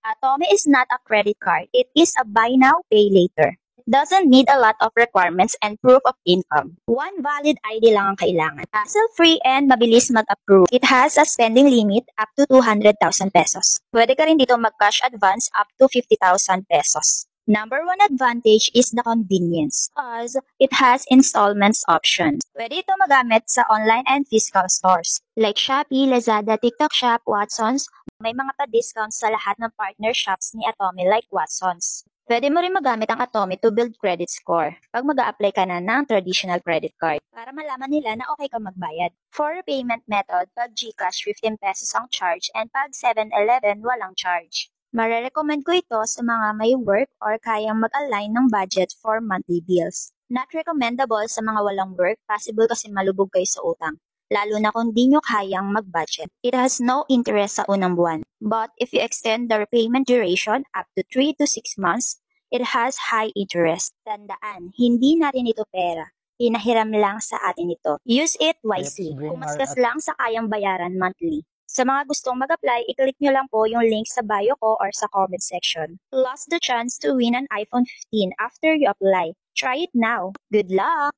Atome is not a credit card. It is a buy now, pay later. It doesn't need a lot of requirements and proof of income. One valid ID lang ang kailangan. Hassle-free and mabilis mag-approve. It has a spending limit up to 200,000 pesos. Pwede ka rin dito mag-cash advance up to 50,000 pesos. Number one advantage is the convenience because it has installments options. Pwede ito magamit sa online and physical stores like Shopee, Lazada, TikTok Shop, Watsons. May mga pa-discounts sa lahat ng partner shops ni Atome like Watsons. Pwede mo rin magamit ang Atome to build credit score pag mag-a-apply ka na ng traditional credit card para malaman nila na okay ka magbayad. For payment method, pag GCash 15 pesos ang charge and pag 7-Eleven walang charge. Marerecommend ko ito sa mga may work or kayang mag-align ng budget for monthly bills. Not recommendable sa mga walang work, possible kasi malubog kayo sa utang, lalo na kung di nyo kayang mag-budget. It has no interest sa unang buwan, but if you extend the repayment duration up to 3 to 6 months, it has high interest. Tandaan, hindi natin ito pera. Pinahiram lang sa atin ito. Use it wisely. Pumaskas lang sa kayang bayaran monthly. Sa mga gustong mag-apply, i-click nyo lang po yung link sa bio ko or sa comment section. Lost the chance to win an iPhone 15 after you apply. Try it now. Good luck!